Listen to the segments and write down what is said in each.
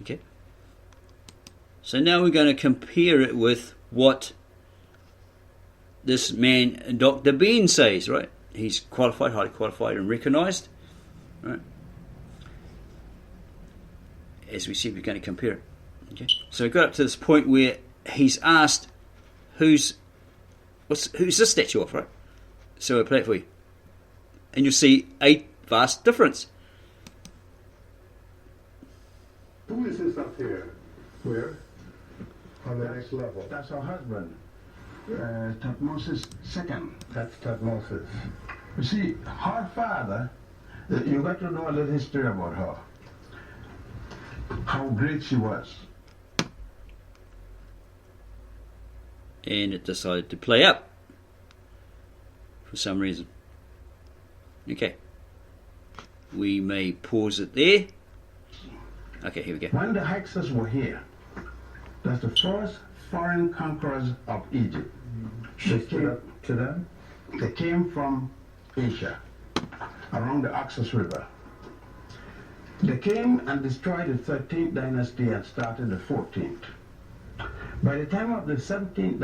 Okay. So now we're going to compare it with what this man, Dr.Ben, says, right? He's qualified, highly qualified and recognised, right? As we said, we're going to compare it. Okay. So we got up to this point where he's asked, who's this statue of, right? So I'll play it for you. And you'll see a vast difference. Who is this up here? Where? On the next level. That's her husband, Ahmose's second. That's Ahmose. You see, her father, you got to know a little history about her. How great she was. And it decided to play up for some reason. Okay. We may pause it there. Okay, here we go. When the Hyskos were here, that's the first foreign conquerors of Egypt. They came to them. They came from Asia, around the Oxus River. They came and destroyed the 13th dynasty and started the 14th. By the time of the 17th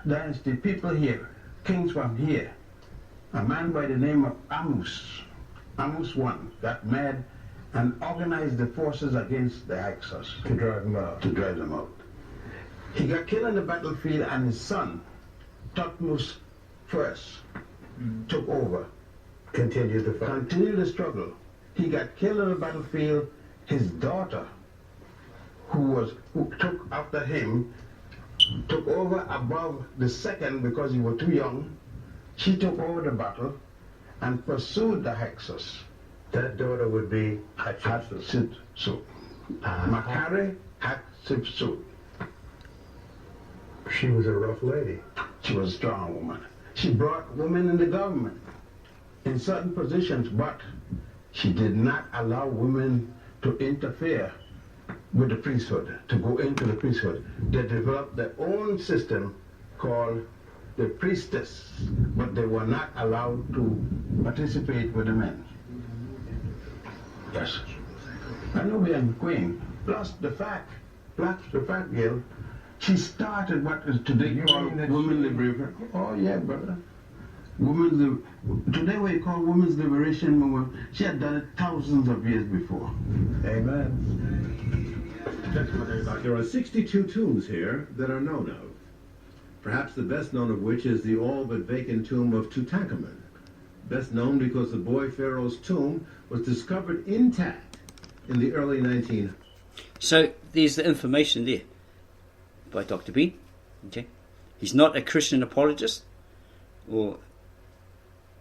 dynasty, people here, kings from here, a man by the name of Ahmose I, got mad and organized the forces against the Hyskos To drive them out. He got killed on the battlefield, and his son, Ahmose I, took over. Continued the fight. Continued the struggle. He got killed on the battlefield. His daughter, who took after him, took over above the second because he was too young. She took over the battle and pursued the Hyskos. That daughter would be Hatshepsut. Makari Hatshepsut. She was a rough lady. She was a strong woman. She brought women in the government in certain positions, but she did not allow women to interfere with the priesthood, to go into the priesthood. They developed their own system called the priestess, but they were not allowed to participate with the men. Yes. A Nubian queen, plus the fact, Gil, she started what is today called women liberation. Oh yeah, brother. Today we call women's liberation movement. She had done it thousands of years before. Amen. There are 62 tombs here that are known of. Perhaps the best known of which is the all but vacant tomb of Tutankhamun. Best known because the boy pharaoh's tomb was discovered intact in the early 1900s. So there's the information there by Dr.Ben. Okay, he's not a Christian apologist or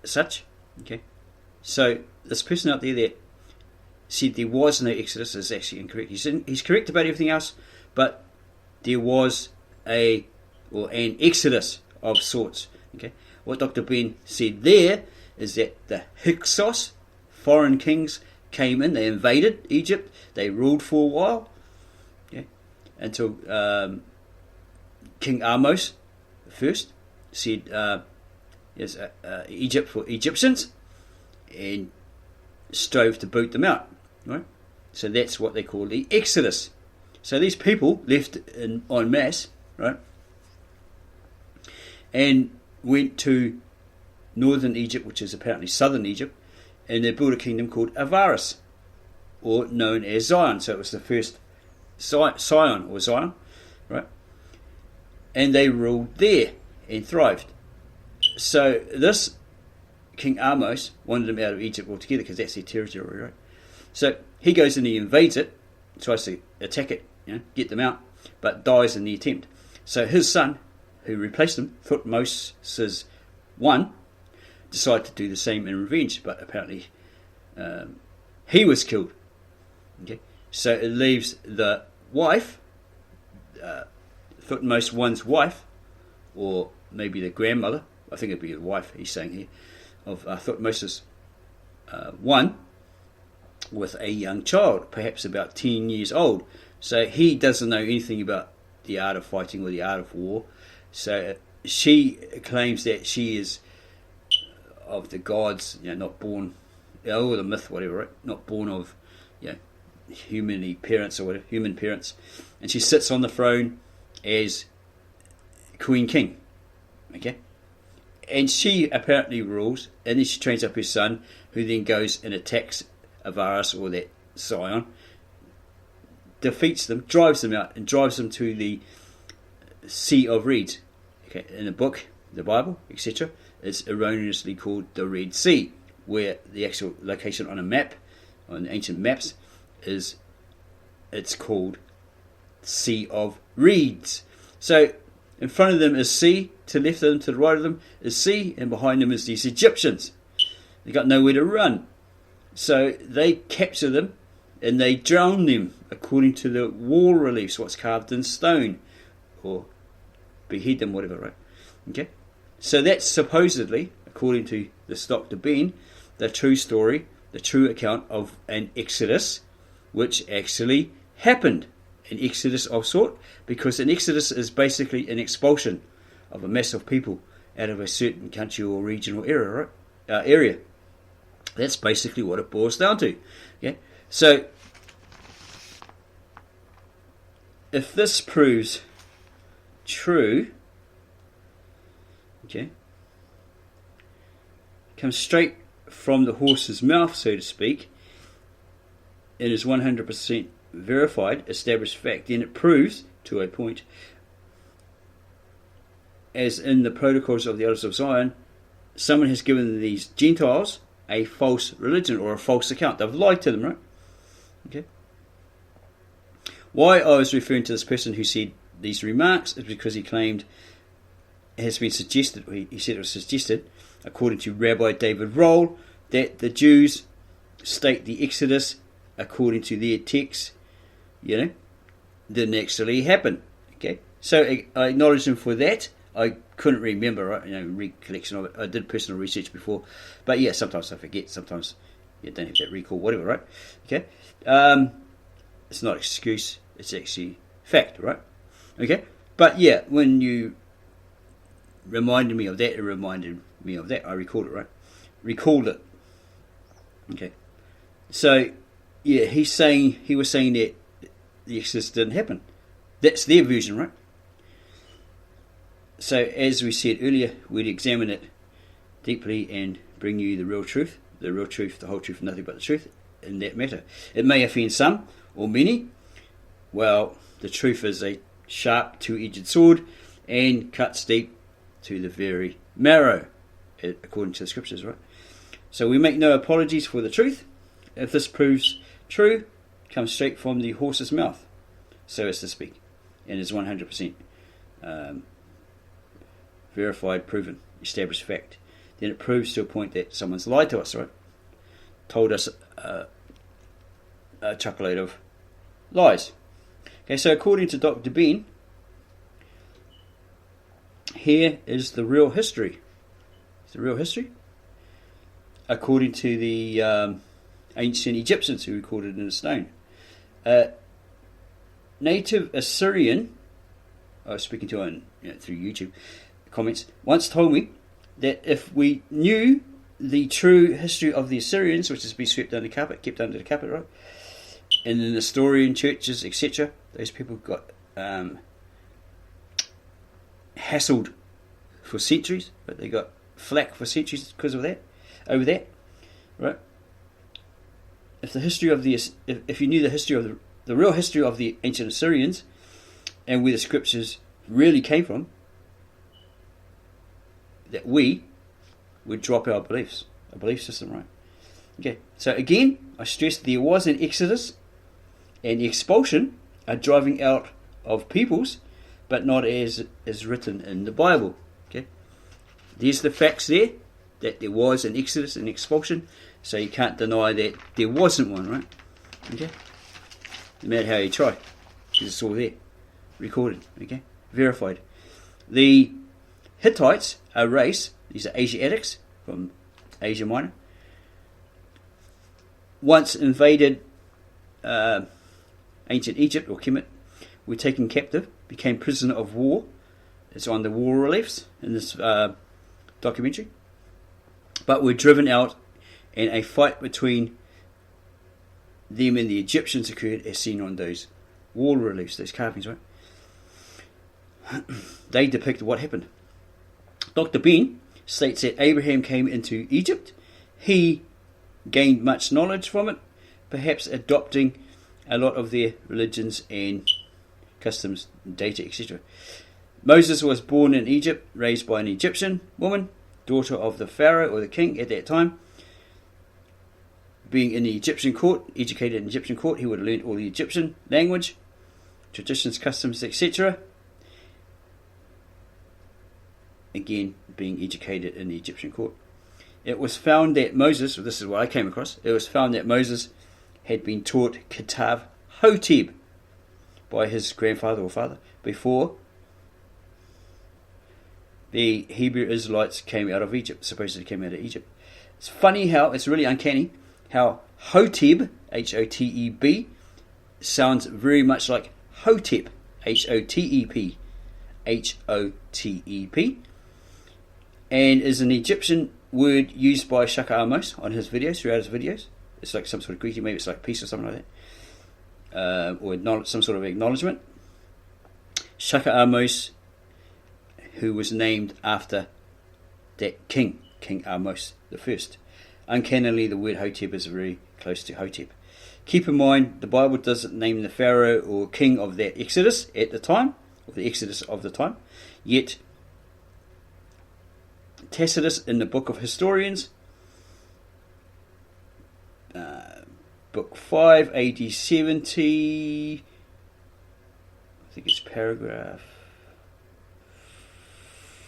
such. Okay, so this person out there that said there was no Exodus is actually incorrect. He's correct about everything else, but there was an Exodus of sorts. Okay, what Dr.Ben said there is that the Hyskos, foreign kings, came in. They invaded Egypt. They ruled for a while, okay, until King Ahmose first said Egypt for Egyptians, and strove to boot them out. Right, so that's what they call the Exodus. So these people left en masse, right, and went to northern Egypt, which is apparently southern Egypt, and they built a kingdom called Avaris, or known as Zion. So it was the first Zion, right? And they ruled there and thrived. So this King Ahmose wanted them out of Egypt altogether because that's their territory, right? So he goes and he invades it, tries to attack it, get them out, but dies in the attempt. So his son, who replaced him, Thutmose I, decided to do the same in revenge, but apparently he was killed. Okay, so it leaves the wife, Thutmose I's wife, or maybe the grandmother, I think it'd be the wife he's saying here, of Thutmose I, with a young child, perhaps about 10 years old. So he doesn't know anything about the art of fighting or the art of war. So she claims that she is of the gods, not born, or the myth, whatever, right? Not born of, human parents, and she sits on the throne as Queen King. Okay? And she apparently rules, and then she trains up her son, who then goes and attacks Avaris, or that scion, defeats them, drives them out, and drives them to the Sea of Reeds. Okay, in the book, the Bible, etc., it's erroneously called the Red Sea, where the actual location on a map, on ancient maps, is it's called Sea of Reeds. So in front of them is sea, to the left of them, to the right of them is sea, and behind them is these Egyptians. They got nowhere to run. So they capture them and they drown them according to the wall reliefs, what's carved in stone, or behead them, whatever, right? Okay? So that's supposedly, according to this Dr.Ben, the true story, the true account of an exodus, which actually happened. An exodus of sort, because an exodus is basically an expulsion of a mass of people out of a certain country or regional area. That's basically what it boils down to. Okay? So, if this proves true, okay, comes straight from the horse's mouth, so to speak, it is 100% verified, established fact, then it proves, to a point, as in the protocols of the Elders of Zion, someone has given these Gentiles a false religion or a false account. They've lied to them, right? Okay. Why I was referring to this person who said these remarks is because he claimed it has been suggested, he said it was suggested, according to Rabbi David Roll, that the Jews state the Exodus according to their texts, didn't actually happen. Okay, so I acknowledge him for that. I couldn't remember, right? Recollection of it. I did personal research before, but yeah, sometimes I forget. Sometimes you don't have that recall, whatever, right? Okay, it's not excuse. It's actually fact, right? Okay, but yeah, when you reminded me of that, it reminded me of that. I recalled it, right? Recalled it. Okay, so yeah, he was saying that the Exodus didn't happen. That's their version, right? So, as we said earlier, we'd examine it deeply and bring you the real truth, the whole truth, and nothing but the truth in that matter. It may offend some or many. Well, the truth is a sharp, two-edged sword and cuts deep to the very marrow, according to the scriptures, right? So we make no apologies for the truth. If this proves true, comes straight from the horse's mouth, so as to speak, and is 100% verified, proven, established fact. Then it proves to a point that someone's lied to us, right? Told us a chuckload of lies. Okay, so according to Dr.Ben, here is the real history. It's the real history, according to the ancient Egyptians who recorded it in a stone. Native Assyrian, I was speaking to on through YouTube comments, once told me that if we knew the true history of the Assyrians, which has been swept under the carpet, kept under the carpet, right, and in the Nestorian churches, etc., those people got hassled for centuries, but they got flack for centuries because of that, over that, right? If the history of if you knew the history of the real history of the ancient Assyrians and where the scriptures really came from, that we would drop our belief system, right? Okay, so again, I stress there was an exodus and the expulsion, a driving out of peoples, but not as is written in the Bible. Okay, there's the facts there, that there was an exodus and expulsion, so you can't deny that there wasn't one, right? Okay, no matter how you try, because it's all there, recorded, okay, verified. The Hittites, a race, these are Asiatics from Asia Minor, once invaded ancient Egypt or Kemet, were taken captive, became prisoner of war. It's on the war reliefs in this documentary. But were driven out in a fight between them and the Egyptians occurred as seen on those wall reliefs, those carvings, right? They depicted what happened. Dr.Ben states that Abraham came into Egypt. He gained much knowledge from it, perhaps adopting a lot of their religions and customs, data, etc. Moses was born in Egypt, raised by an Egyptian woman, daughter of the Pharaoh or the king at that time. Being in the Egyptian court, educated in Egyptian court, he would have learned all the Egyptian language, traditions, customs, etc. Again, being educated in the Egyptian court. It was found that Moses, this is what I came across, it was found that Moses had been taught Kitav Hotep by his grandfather or father before the Hebrew Israelites came out of Egypt, supposedly came out of Egypt. It's funny how, it's really uncanny, how Hotep, H-O-T-E-B, sounds very much like Hotep, H-O-T-E-P, H-O-T-E-P, and is an Egyptian word used by Shaka Ahmose on his videos, throughout his videos. It's like some sort of greeting, maybe it's like peace or something like that, or some sort of acknowledgement. Shaka Ahmose, who was named after that king, King Ahmose the First. Uncannily, the word Hotep is very close to Hotep. Keep in mind, the Bible doesn't name the Pharaoh or king of that Exodus at the time, or the Exodus of the time, yet Tacitus in the Book of Historians, Book 5, AD 70, I think it's paragraph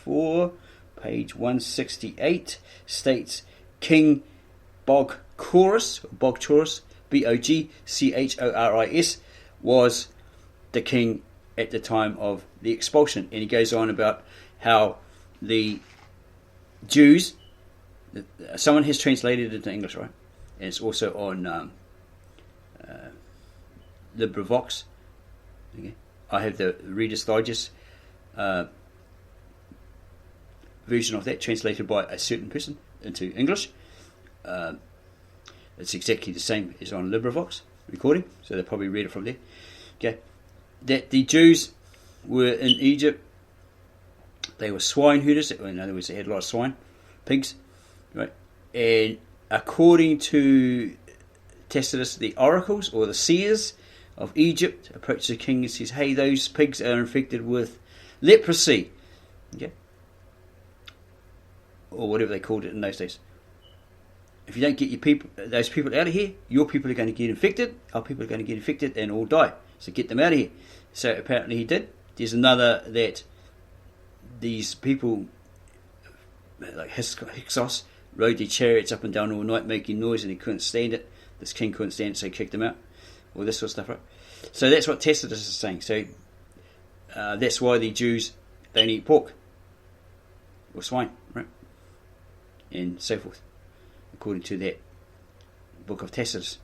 4, page 168, states King Bogchoris, Bogchoris, was the king at the time of the expulsion. And he goes on about how the Jews, someone has translated it into English, right? And it's also on LibriVox. Okay. I have the Reader's Digest version of that, translated by a certain person into English. It's exactly the same as on LibriVox recording, so they'll probably read it from there. Okay. That the Jews were in Egypt, they were swine herders, in other words, they had a lot of swine, pigs, right? And according to Tacitus, the oracles or the seers of Egypt approach the king and says, hey, those pigs are infected with leprosy, okay, or whatever they called it in those days. If you don't get those people out of here, your people are going to get infected, our people are going to get infected and all die. So get them out of here. So apparently he did. There's another that these people, like Hyskos, rode their chariots up and down all night making noise, and he couldn't stand it. This king couldn't stand it, so he kicked them out. All this sort of stuff, right? So that's what Tacitus is saying. So that's why the Jews don't eat pork or swine, right? And so forth, according to that book of Tacitus.